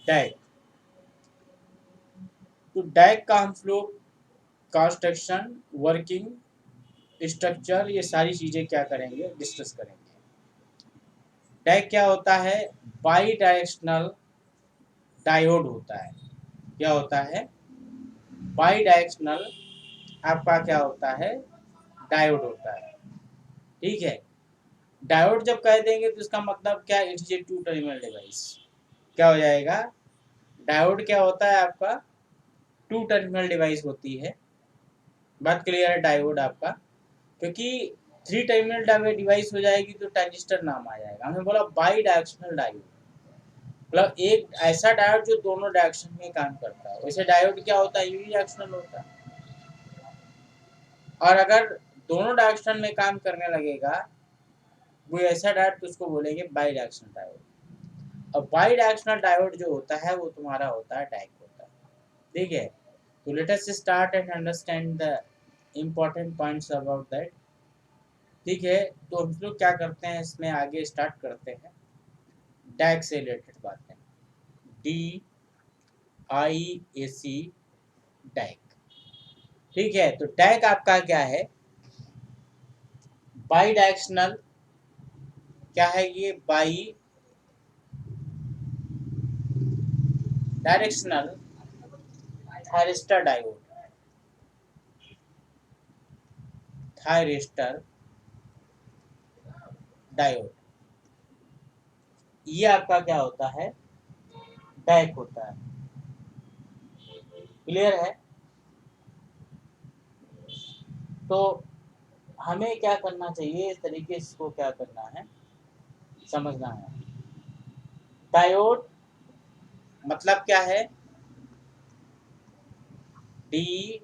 Deck. तो deck का हम लोग कंस्ट्रक्शन, वर्किंग, स्ट्रक्चर, ये सारी चीजें क्या करेंगे, डिस्कस करेंगे। डैक क्या होता है? बाई डायरेक्शनल डायोड होता है। क्या होता है? बाई डायरेक्शनल आपका क्या होता है? डायोड होता है। ठीक है। डायोड जब कह देंगे तो इसका मतलब क्या? It's a two terminal device. क्या हो जाएगा? डायोड क्या होता है आपका? टू टर्मिनल डिवाइस होती है। बात क्लियर है? डायोड आपका, क्योंकि थ्री टर्मिनल डिवाइस हो जाएगी तो ट्रांजिस्टर नाम आ जाएगा। हमने बोला बाई डायरेक्शनल डायोड, मतलब एक ऐसा डायोड जो दोनों डायरेक्शन में काम करता है। वैसे डायोड क्या होता है? यूनिडायरेक्शनल होता है। और अगर दोनों डायरेक्शन में काम करने लगेगा वो ऐसा डायोड, तो उसको बोलेंगे बाई डायरेक्शनल डायोड। अब बाई डायरेक्शनल डायोड जो होता है वो तुम्हारा होता है डाइक होता है। ठीक है। तो let us start and understand the important points about that. ठीक है। तो हम लोग क्या करते हैं, इसमें आगे स्टार्ट करते हैं डैक से रिलेटेड बातें। DIAC diac. ठीक है। तो डैक आपका क्या है? Bidirectional. क्या है ये? Bidirectional thyristor diode. Thyristor diode, ये आपका क्या होता है? डैक होता है। क्लियर है? तो हमें क्या करना चाहिए, इस तरीके से इसको क्या करना है, समझना है। डायोड मतलब क्या है? DIOD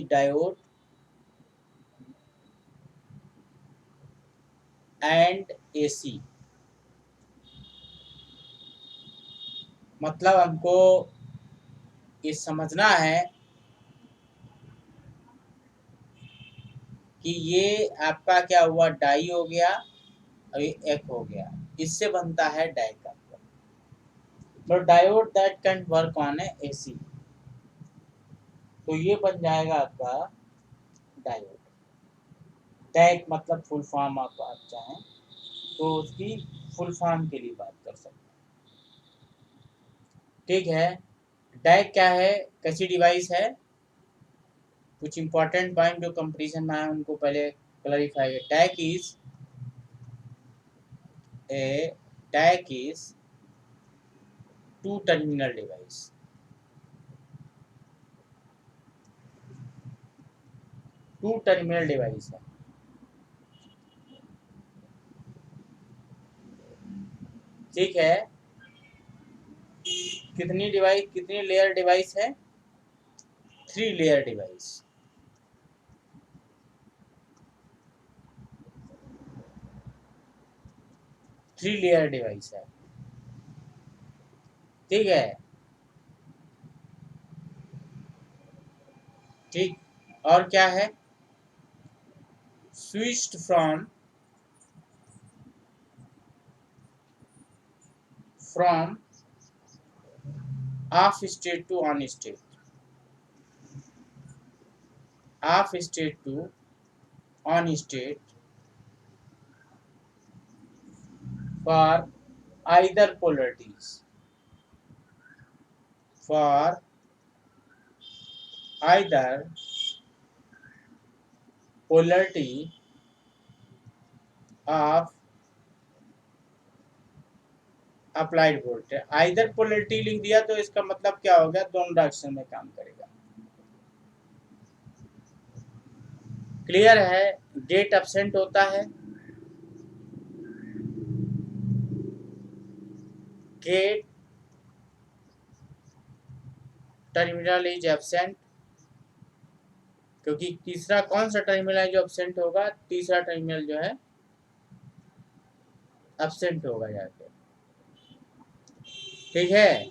diode and AC। मतलब हमको ये समझना है कि ये आपका क्या हुआ? डाई हो गया, अभी एक हो गया, इससे बनता है डाइक आपका। तो diode that can work on A AC, तो ये बन जाएगा आपका डायोड। डैक मतलब फुल फॉर्म आप चाहें तो उसकी फुल फॉर्म के लिए बात कर सकते हैं। ठीक है। डैक क्या है? कैसी डिवाइस है? कुछ इंपॉर्टेंट पॉइंट जो कंपटीशन में आए उनको पहले क्लैरिफाई है। DIAC is two terminal device. Two terminal device है। ठीक है। कितनी डिवाइस, कितनी लेयर डिवाइस है? Three layer device. Three layer device है। ठीक है। ठीक। और क्या है? Switched from off state to on state, off state to on state for either polarities, for either polarity of applied voltage. Either polarity लिख दिया तो इसका मतलब क्या हो गया? दोनों डायरेक्शन में काम करेगा। क्लियर है? गेट एब्सेंट होता है, गेट टर्मिनल इज एब्सेंट, क्योंकि तीसरा कौन सा टर्मिनल है जो एब्सेंट होगा? तीसरा टर्मिनल जो है एब्सेंट होगा जाके। ठीक है।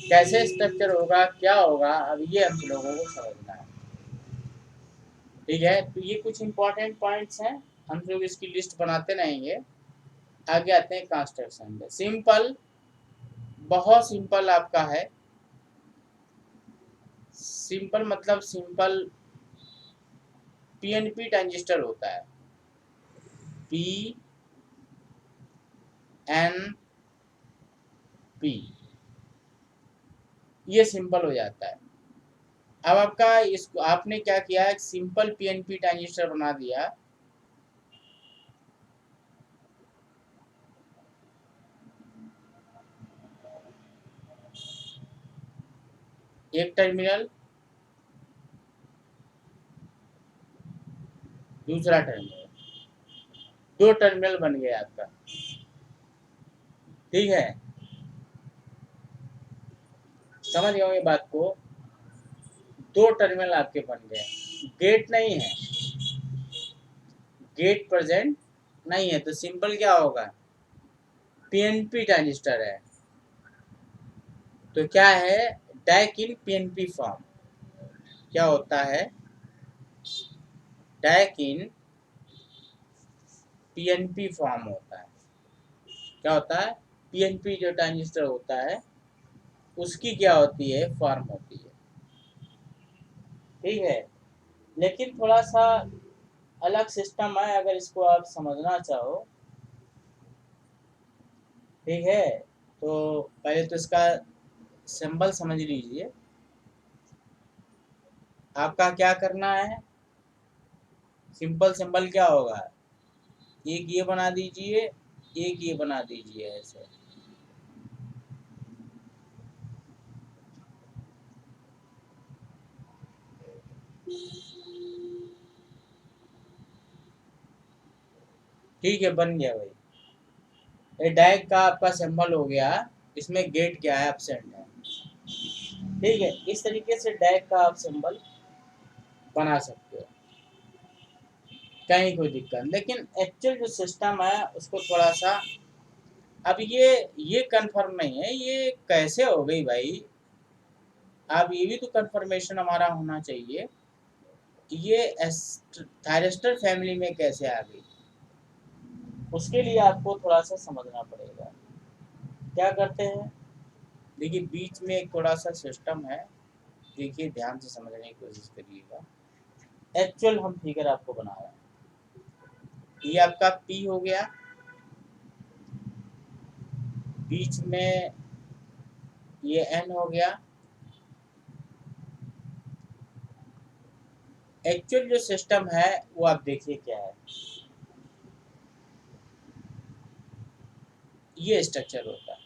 कैसे स्ट्रक्चर होगा, क्या होगा, अब ये हम लोगों को समझना है। ठीक है। तो ये कुछ इंपॉर्टेंट पॉइंट्स हैं। हम लोग इसकी लिस्ट बनाते रहेंगे। आगे आते हैं कंस्ट्रक्शन में। सिंपल, बहुत सिंपल आपका है। सिंपल मतलब सिंपल पीएनपी ट्रांजिस्टर होता है, पी एन पी, ये सिंपल हो जाता है। अब आपका इसको आपने क्या किया, एक सिंपल पीएनपी ट्रांजिस्टर बना दिया। एक टर्मिनल, दूसरा टर्मिनल, दो टर्मिनल बन गया आपका, ठीक है। समझ गए ये बात को, दो टर्मिनल आपके बन गए। गेट नहीं है, गेट प्रेजेंट नहीं है, तो सिंपल क्या होगा, पीएनपी ट्रांजिस्टर है। तो क्या है, डाइक इन पीएनपी फॉर्म। क्या होता है, डाइक इन पीएनपी फॉर्म होता है। क्या होता है, पीएनपी जो ट्रांजिस्टर होता है उसकी क्या होती है, फॉर्म होती है, ठीक है। लेकिन थोड़ा सा अलग सिस्टम है, अगर इसको आप समझना चाहो, ठीक है। तो पहले तो इसका सिंबल समझ लीजिए। आपका क्या करना है, सिंपल सिंबल क्या होगा, एक ये बना दीजिए, एक ये बना दीजिए, ऐसे। ठीक है, बन गया भाई। ये डायक का आपका सिंबल हो गया। इसमें गेट क्या है, एब्सेंट है, ठीक है। इस तरीके से डायक का आप सिंबल बना सकते हो, कहीं कोई दिक्कत। लेकिन एक्चुअल जो सिस्टम है उसको थोड़ा सा, अब ये कंफर्म नहीं है, ये कैसे हो गई भाई। अब ये भी तो कंफर्मेशन हमारा होना चाहिए, ये थायरिस्टर फैमिली में कैसे आ गई। उसके लिए आपको थोड़ा सा समझना पड़ेगा। क्या करते हैं, देखिए बीच में एक थोड़ा सा सिस्टम है, देखिए ध्यान से समझने की कोशिश करिएगा। एक्चुअल हम फिगर आपको बना रहे हैं, ये आपका पी हो गया, बीच में ये एन हो गया। एक्चुअल जो सिस्टम है वो आप देखिए क्या है, ये स्ट्रक्चर होता है,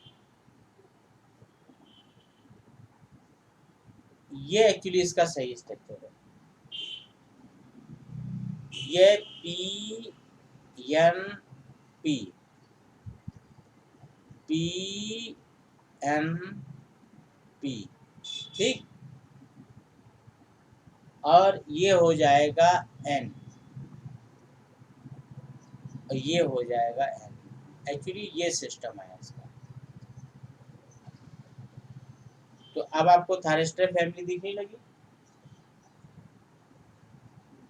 ये एक्चुअली इसका सही स्ट्रक्चर है। ये P N P, P N P, ठीक। और ये हो जाएगा एन, और ये हो जाएगा एन। एक्चुअली ये सिस्टम है इसका। तो अब आपको थायरिस्टर फैमिली दिखने लगी,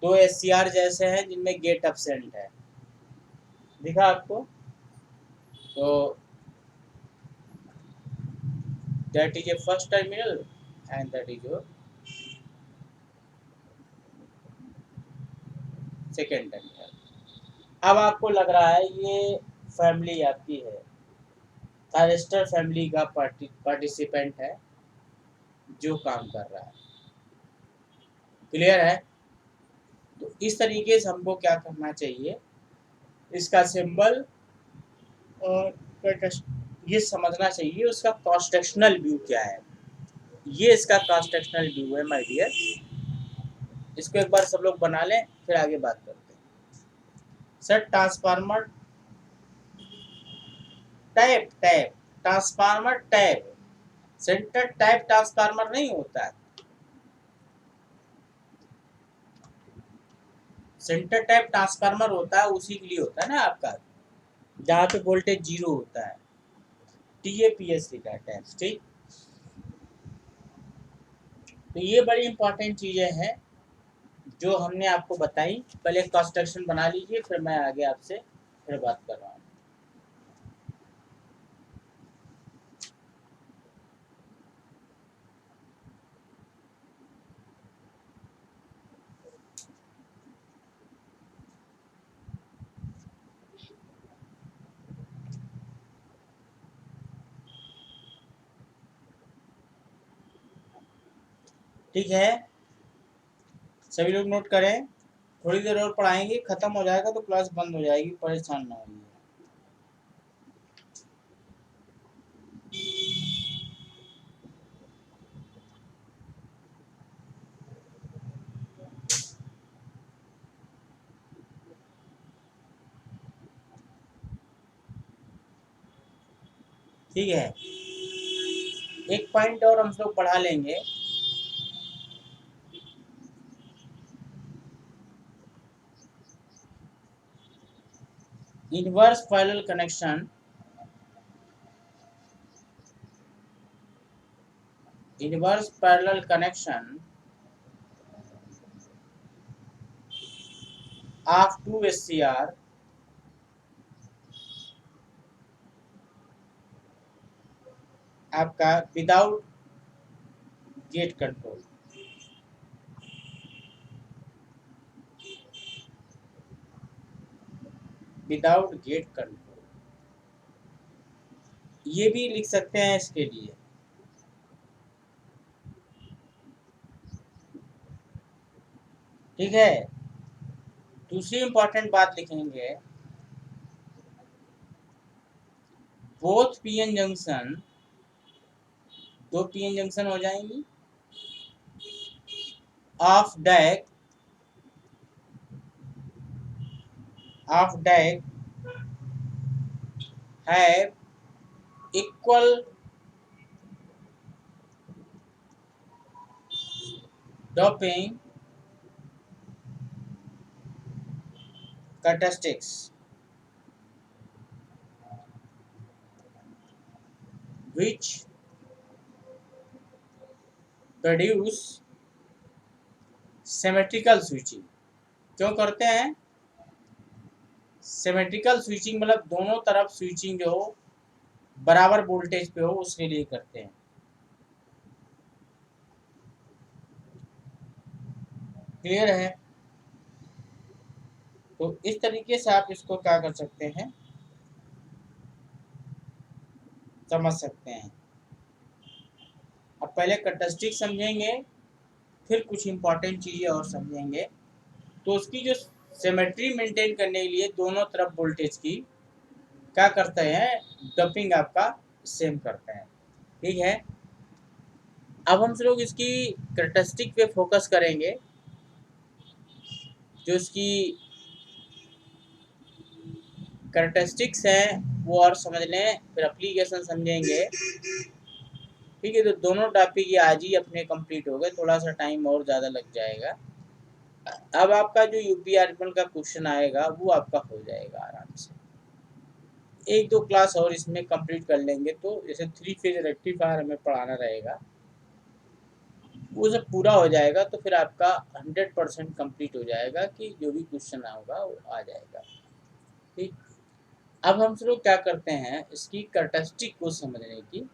दो एससीआर जैसे हैं जिनमें गेट एब्सेंट है, दिखा आपको। तो that is a first terminal and that is your second terminal. अब आपको लग रहा है ये फैमिली आपकी है, थायरिस्टर फैमिली का पार्टिसिपेंट है जो काम कर रहा है, क्लियर है। तो इस तरीके से हमको क्या करना चाहिए, इसका सिंबल और ये समझना चाहिए उसका कॉन्स्ट्रक्शनल व्यू क्या है। ये इसका कॉन्स्ट्रक्शनल व्यू है माय डियर। इसको एक बार सब लोग बना लें, फिर आगे बात करते हैं। Sir transformer type, transformer type, centre type transformer नहीं होता है। सेंटर टाइप ट्रांसफार्मर होता है, उसी के लिए होता है ना आपका, जहाँ पे वोल्टेज जीरो होता है, TAPS लिखा है टैप्स, ठीक। तो ये बड़ी इंपॉर्टेंट चीजें हैं जो हमने आपको बताई, पहले कंस्ट्रक्शन बना लीजिए, फिर मैं आगे आपसे फिर बात कर रहा हूँ। ठीक है, सभी लोग नोट करें। थोड़ी देर और पढ़ाएंगे, खत्म हो जाएगा तो क्लास बंद हो जाएगी, परेशान ना होइए। ठीक है, एक पॉइंट और हम लोग पढ़ा लेंगे। Inverse parallel connection, inverse parallel connection of two SCR आपका without gate control, without gate control, ये भी लिख सकते हैं इसके लिए। ठीक है, दूसरी इंपॉर्टेंट बात लिखेंगे, बोथ पीएन जंक्शन, दो पीएन जंक्शन हो जाएंगी, of DIAC have equal doping characteristics which produce symmetrical switching। क्यों करते हैं सिमेट्रिकल स्विचिंग? मतलब दोनों तरफ स्विचिंग जो हो बराबर वोल्टेज पे हो, उसके लिए करते हैं। क्लियर है? तो इस तरीके से आप इसको क्या कर सकते हैं, समझ सकते हैं। अब पहले कैरेक्टरिस्टिक समझेंगे, फिर कुछ इंपॉर्टेंट चीजें और समझेंगे। तो उसकी जो सिमेट्री मेंटेन करने के लिए दोनों तरफ वोल्टेज की क्या करते हैं, डंपिंग आपका सेम करते हैं। ठीक है, अब हम लोग इसकी कैरेक्टरिस्टिक पे फोकस करेंगे, जो इसकी कैरेक्टरिस्टिक्स हैं वो और समझ लें, फिर एप्लीकेशन समझेंगे। ठीक है, तो दोनों टॉपिक ये आज ही अपने कंप्लीट हो गए, थोड़ा सा टाइम और ज़्यादा लग जाएगा। अब आपका जो यूपीआरपीएल का क्वेश्चन आएगा वो आपका हो जाएगा आराम से। एक दो क्लास और इसमें कंप्लीट कर लेंगे तो जैसे 3 फेज रेक्टिफायर हमें पढ़ाना रहेगा, वो जब पूरा हो जाएगा तो फिर आपका 100% कंप्लीट हो जाएगा कि जो भी क्वेश्चन होगा वो आ जाएगा। ठीक, अब हम लोग क्या करते हैं, इसकी कैरेक्टरिस्टिक को समझने की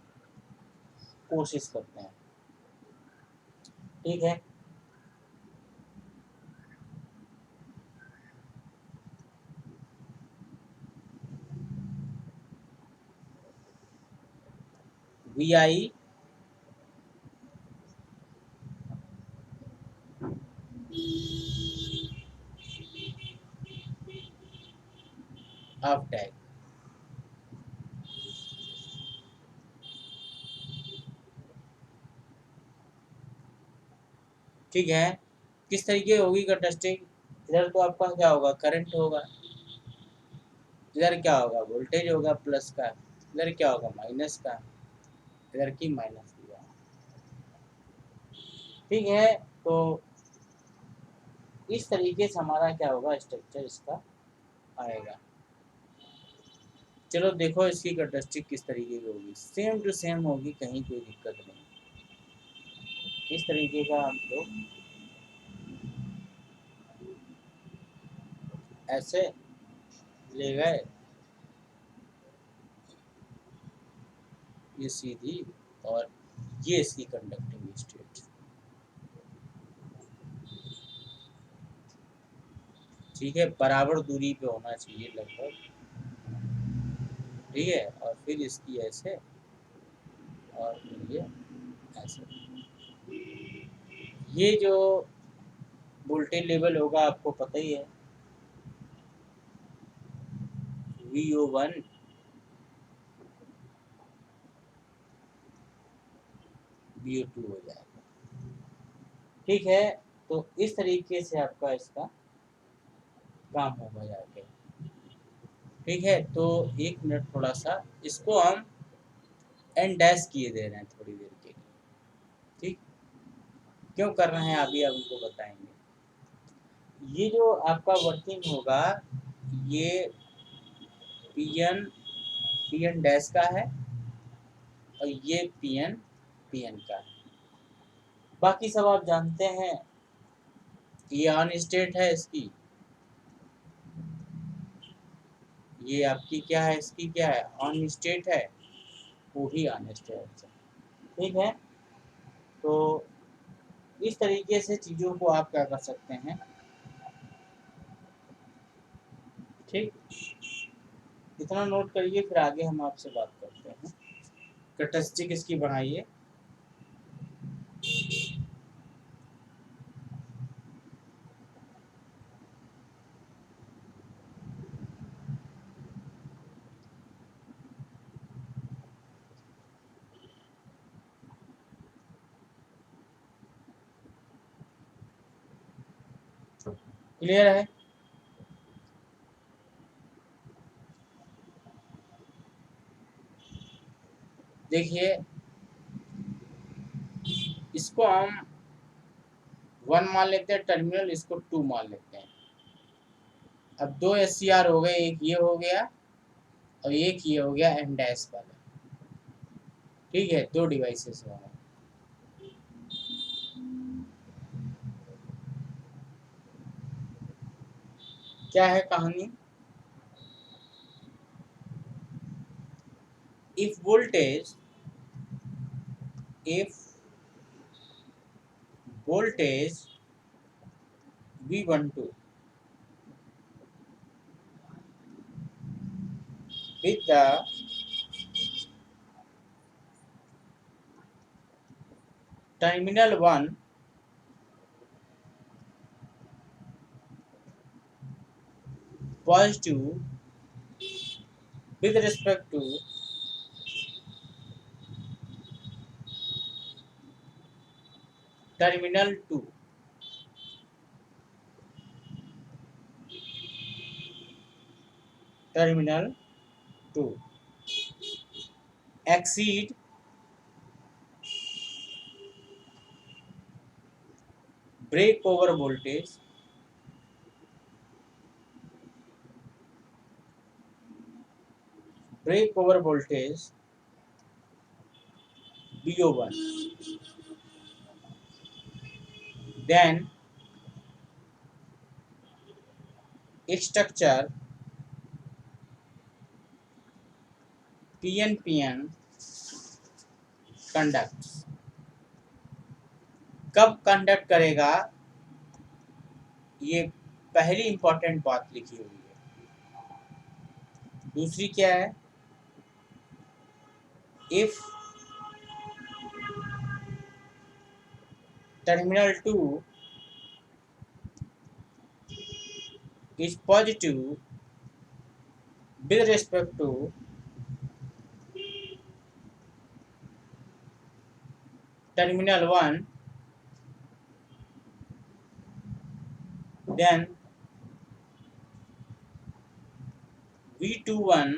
कोशिश करते हैं। ठीक है, वी आई ऑफ टैग, ठीक है, किस तरीके होगी कैरेक्टरिस्टिक? इधर तो आपका क्या होगा, करंट होगा, इधर क्या होगा, वोल्टेज होगा प्लस का, इधर क्या होगा, माइनस का, इधर की माइनस दिया। ठीक है, तो इस तरीके से हमारा क्या होगा, स्ट्रक्चर इसका आएगा। चलो देखो इसकी कैरेक्टरिस्टिक किस तरीके की होगी, सेम टू सेम होगी, कहीं कोई दिक्कत नहीं। इस तरीके का हम लोग ऐसे ले गए, ये सीधी, और ये इसकी कंडक्टिंग स्टेट। ठीक है, बराबर दूरी पे होना चाहिए लगभग। ठीक है, और फिर इसकी ऐसे, और फिर ये ऐसे। ये जो वोल्टेज लेवल होगा आपको पता ही है, VO1 VO2 हो जाएगा। ठीक है, तो इस तरीके से आपका इसका काम होगा जाके। ठीक है, तो 1 मिनट थोड़ा सा इसको हम एन डैश किए दे रहे हैं थोड़ी देर के लिए। ठीक, क्यों कर रहे हैं अभी आप उनको बताएंगे। ये जो आपका वर्किंग होगा, ये पी एन डैश का है, और ये पी एन का है। बाकी सब आप जानते हैं, ये ऑन स्टेट है इसकी, ये आपकी क्या है, इसकी क्या है, ऑन स्टेट है, वो भी ऑन स्टेट है। ठीक है, तो इस तरीके से चीज़ों को आप क्या कर सकते हैं। ठीक, इतना नोट करिए, फिर आगे हम आपसे बात करते हैं। कैरेक्टरिस्टिक इसकी बनाइए। क्लियर है? देखिए, इसको हम 1 मान लेते हैं टर्मिनल, इसको 2 मान लेते हैं। अब 2 SCR हो गए, एक ये हो गया और एक ये हो गया एन डैश वाला। ठीक है, 2 डिवाइसेस हो गए। क्या है कहानी? If voltage V12 with the terminal 1 positive with respect to terminal 2, exceed breakover voltage VO1, then structure PNPN conducts। कब कंडक्ट करेगा, ये पहली इंपॉर्टेंट बात लिखी हुई है। दूसरी क्या है, if terminal 2 is positive with respect to terminal 1, then V21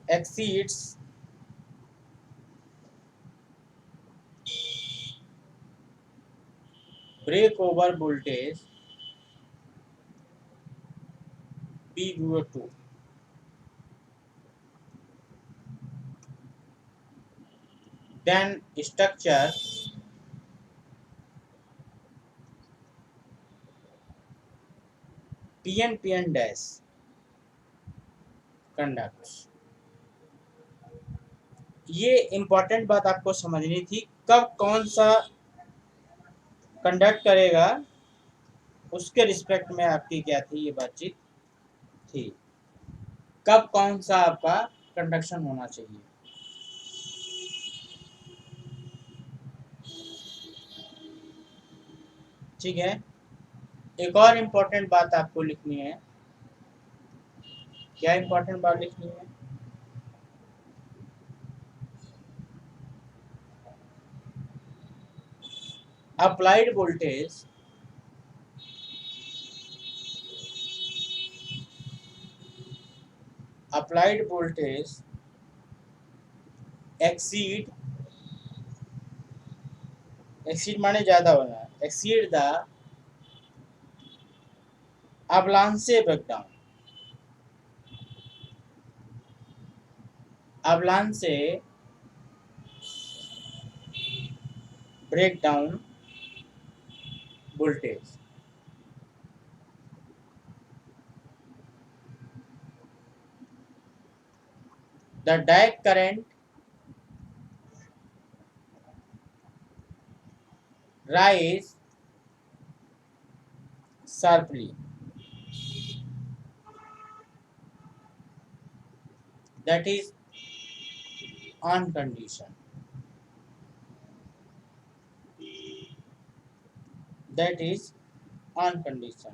exceeds breakover voltage VO2। Then structure PN dash conduct. ये इंपॉर्टेंट बात आपको समझनी थी, कब कौन सा कंडक्ट करेगा उसके रिस्पेक्ट में आपकी क्या थी ये बातचीत थी, कब कौन सा आपका कंडक्शन होना चाहिए। ठीक है, एक और इम्पोर्टेंट बात आपको लिखनी है। क्या इम्पोर्टेंट बात लिखनी है? अप्लाइड वोल्टेज एक्सीड माने ज्यादा होना, exceed the avalanche breakdown voltage. The direct current rise sharply. That is on condition. That is on condition.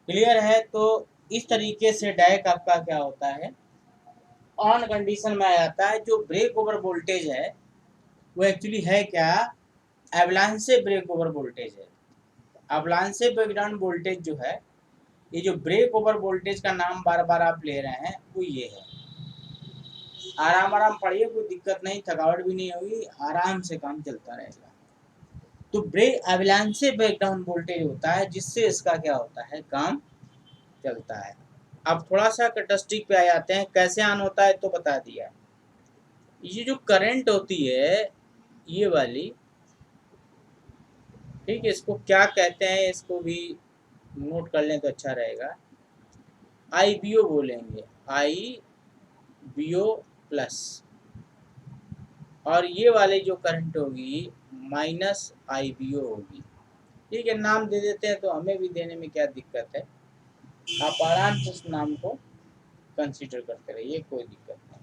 Clear है? तो इस तरीके से डायक आपका क्या होता है, ऑन कंडीशन में आ जाता है। जो ब्रेक ओवर वोल्टेज है वो एक्चुअली है क्या, एवलांचे ब्रेक ओवर वोल्टेज है। एवलांचे ब्रेकडाउन वोल्टेज जो है, ये जो ब्रेक ओवर वोल्टेज का नाम बार बार आप ले रहे हैं वो ये है। आराम आराम पढ़िए, कोई दिक्कत नहीं, थकावट भी नहीं होगी, आराम से काम चलता रहेगा। तो ब्रेक एवलांचे ब्रेकडाउन वोल्टेज होता है जिससे इसका क्या होता है, काम चलता है। अब थोड़ा सा कैरेक्टरिस्टिक पे आ जाते हैं, कैसे ऑन होता है तो बता दिया। ये जो करंट होती है ये वाली, ठीक है, इसको क्या कहते हैं इसको भी नोट कर लें तो अच्छा रहेगा। IBO बोलेंगे, IBO प्लस। और ये वाले जो करंट होगी माइनस IBO होगी। ठीक है, नाम दे देते हैं तो हमें भी देने में क्या दिक्कत है, आप आराम से उस नाम को कंसीडर करते रहिए, कोई दिक्कत नहीं।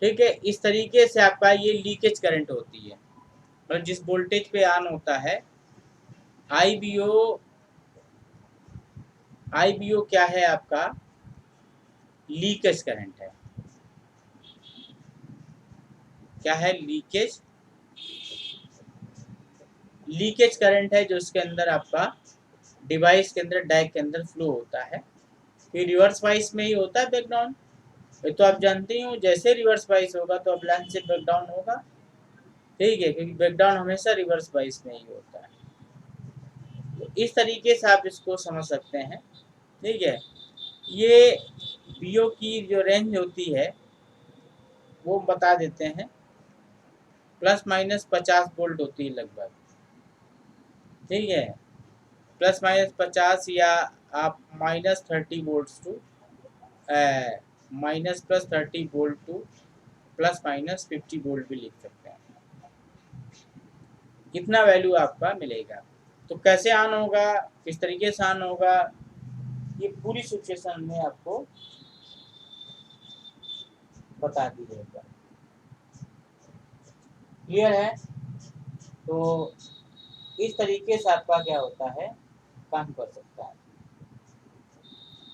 ठीक है, इस तरीके से आपका ये लीकेज करंट होती है, और जिस वोल्टेज पे ऑन होता है IBO क्या है आपका, लीकेज करंट है। क्या है, लीकेज करंट है, जो उसके अंदर आपका डिवाइस के अंदर, डायक के अंदर फ्लो होता है। फिर रिवर्स वाइज में ही होता है ब्रेकडाउन, ये तो आप जानते ही हो। जैसे रिवर्स वाइज होगा तो एवलांच से ब्रेकडाउन होगा। ठीक है, क्योंकि ब्रेकडाउन हमेशा रिवर्स वाइज में ही होता है। तो इस तरीके से आप इसको समझ सकते हैं। ठीक है, ये बीओ की जो रेंज होती है वो बता देते हैं, प्लस माइनस 50 वोल्ट होती है लगभग। ठीक है, प्लस माइनस 50 या आप minus 30 volt to minus plus 30 volt to plus minus 50 volt भी लिख सकते हैं। इतना वैल्यू आपका मिलेगा। तो कैसे ऑन होगा, किस तरीके से ऑन होगा, ये पूरी सिचुएशन में आपको बता दी जाएगा। क्लियर है? तो इस तरीके से आपका क्या होता है, काम कर सकता है।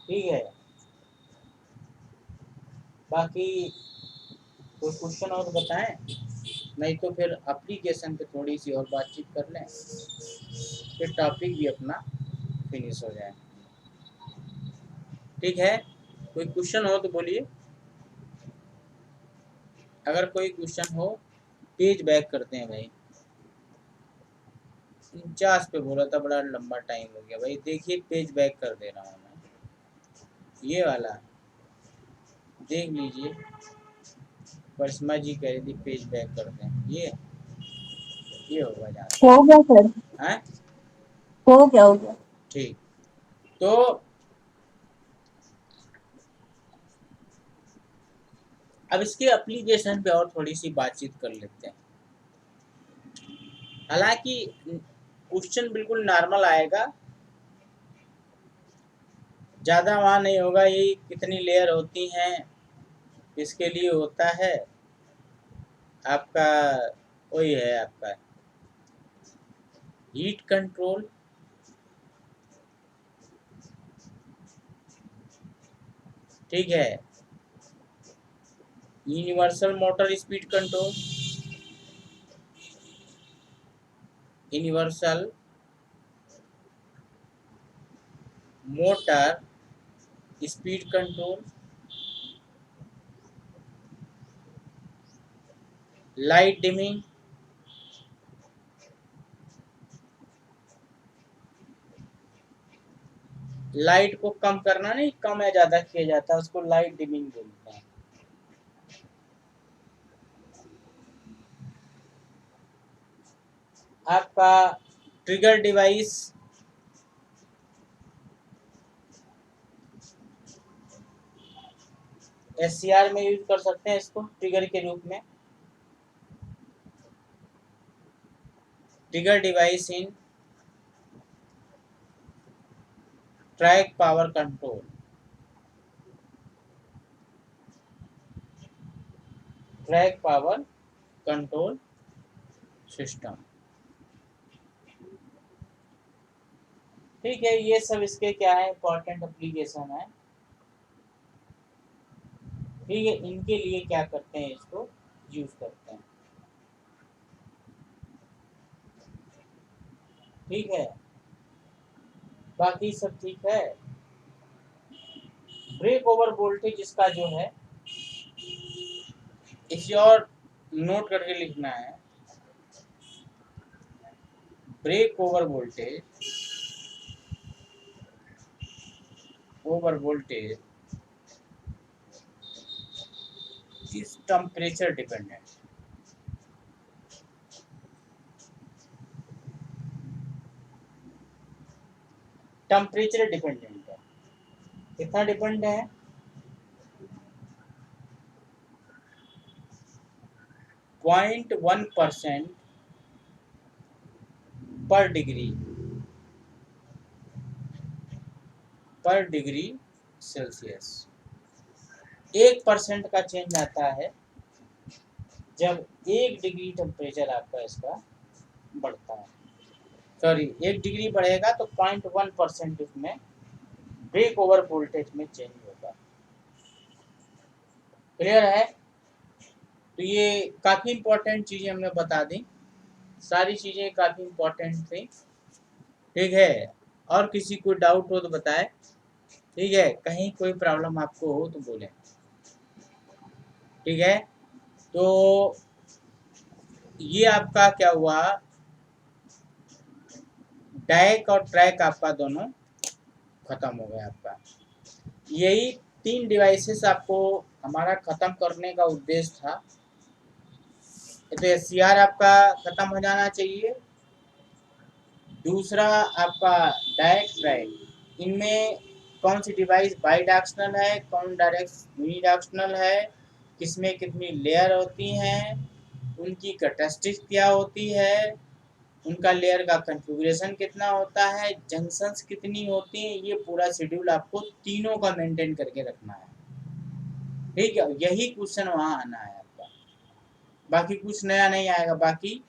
ठीक है, बाकी कोई क्वेश्चन और बताएं, नहीं तो फिर एप्लीकेशन पे थोड़ी सी और बातचीत कर लें, फिर टॉपिक भी अपना फिनिश हो जाए। ठीक है, कोई क्वेश्चन हो तो बोलिए। अगर कोई क्वेश्चन हो, पेज बैक करते हैं भाई। 49 पे बोला था, बड़ा लंबा टाइम हो गया भाई। देखिए पेज बैक कर दे रहा हूँ मैं, ये वाला देख लीजिए। परिश्मा जी कह रही थी पेज बैक कर दें, ये ये होगा ज़्यादा। हो गया सर, है हो गया। ठीक। तो अब इसके एप्लीकेशन पे और थोड़ी सी बातचीत कर लेते हैं। हालांकि क्वेश्चन बिल्कुल नॉर्मल आएगा, ज़्यादा वहाँ नहीं होगा। ये कितनी लेयर होती हैं, इसके लिए होता है आपका, वही है आपका हीट कंट्रोल, ठीक है, universal motor speed control, universal motor speed control, light dimming, light को कम करना नहीं, कम या ज़्यादा किया जाता है उसको लाइट डिमिंग बोलते हैं। आपका ट्रिगर डिवाइस, एससीआर में यूज कर सकते हैं इसको ट्रिगर के रूप में। Trigger device in triac power control, triac power control system, ठीक है। ये सब इसके क्या है, इंपॉर्टेंट एप्लीकेशन है, ठीक है। इनके लिए क्या करते हैं, इसको यूज करते हैं, ठीक है। बाकी सब ठीक है। ब्रेक ओवर वोल्टेज इसका जो है, इसे और नोट करके लिखना है। Break over voltage, over voltage is temperature dependent, temperature dependent है। कितना डिपेंड है, 0.1% पर डिग्री, पर डिग्री सेल्सियस। 1% का चेंज आता है जब 1 डिग्री टेम्परेचर आपका इसका बढ़ता है। सॉरी, 1 डिग्री बढ़ेगा तो 0.1% उसमें ब्रेक ओवर वोल्टेज में चेंज होगा। क्लियर है। तो ये काफ़ी इंपॉर्टेंट चीज़ें हमने बता दी, सारी चीज़ें काफ़ी इंपॉर्टेंट थी, ठीक है। और किसी को डाउट हो तो बताए, ठीक है। कहीं कोई प्रॉब्लम आपको हो तो बोलें, ठीक है। तो ये आपका क्या हुआ, डैक और ट्रैक आपका दोनों खत्म हो गया आपका। यही 3 डिवाइसेस आपको हमारा खत्म करने का उद्देश्य था। तो एससीआर आपका खत्म हो जाना चाहिए। दूसरा आपका डैक ट्रैक, इनमें कौन सी डिवाइस बाईडायरेक्शनल है, कौन डायरेक्ट यूनिडायरेक्शनल है, किसमें कितनी लेयर होती हैं, उनकी कैरेक्टरिस्टिक्स क्या होती है, उनका लेयर का कॉन्फ़िगरेशन कितना होता है, जंक्शंस कितनी होती हैं, ये पूरा शेड्यूल आपको तीनों का मेंटेन करके रखना है, ठीक है। यही क्वेश्चन वहाँ आना है आपका, बाकी कुछ नया नहीं आएगा। बाकी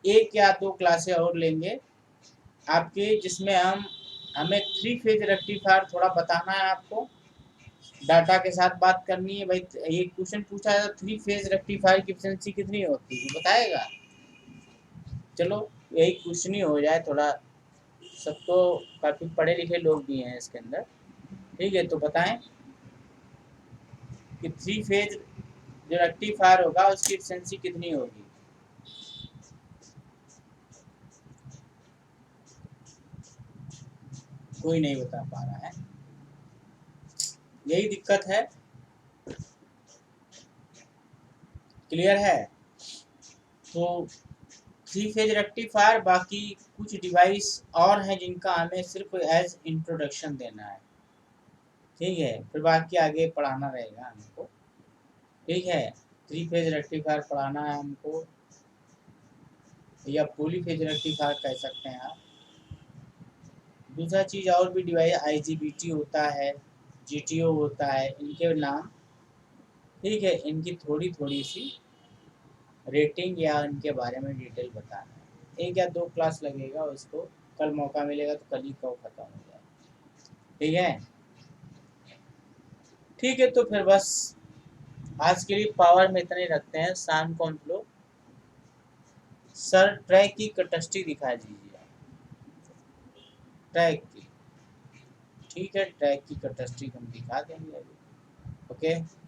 1 या 2 क्लासें और लेंगे आपके, जिसमें हमें 3 फेज रेक्टिफायर थोड़ा बताना है आपको, डाटा के साथ बात करनी है। भाई ये क्वेश्चन पूछा है 3 फेज रेक्टिफायर की एफिशिएंसी कितनी होती है, बताएगा। चलो यही क्वेश्चन ही हो जाए थोड़ा, सब तो काफ़ी पढ़े लिखे लोग भी हैं इसके अंदर, ठीक है। तो बताएं कि 3 फेज जो रेक्टिफायर होगा उसकी एफिशिएंसी कितनी होगी। कोई नहीं बता पा रहा है, यही दिक्कत है। क्लियर है। तो थ्री फेज रेक्टिफायर, बाकी कुछ डिवाइस और हैं जिनका हमें सिर्फ एज इंट्रोडक्शन देना है, ठीक है, फिर बाकी आगे पढ़ाना रहेगा हमको, ठीक है। थ्री फेज रेक्टिफायर पढ़ाना है हमको, या पोली फेज रेक्टिफायर कह सकते हैं आप। दूसरा चीज़ और भी डिवाइस आईजीबीटी होता है, जीटीओ होता है, इनके नाम, ठीक है, इनकी थोड़ी थोड़ी सी रेटिंग या इनके बारे में डिटेल बताना है। एक या दो क्लास लगेगा, उसको कल मौका मिलेगा तो कल ही को खत्म हो जाएगा, ठीक है। ठीक है, तो फिर बस आज के लिए पावर में इतने रखते हैं। शाम को हम लोग सर ट्रैक की कैपेसिटी दिखा दीजिए, ट्रैक की, ठीक है, ट्रैक की कैपेसिटी हम दिखा देंगे अभी, ओके।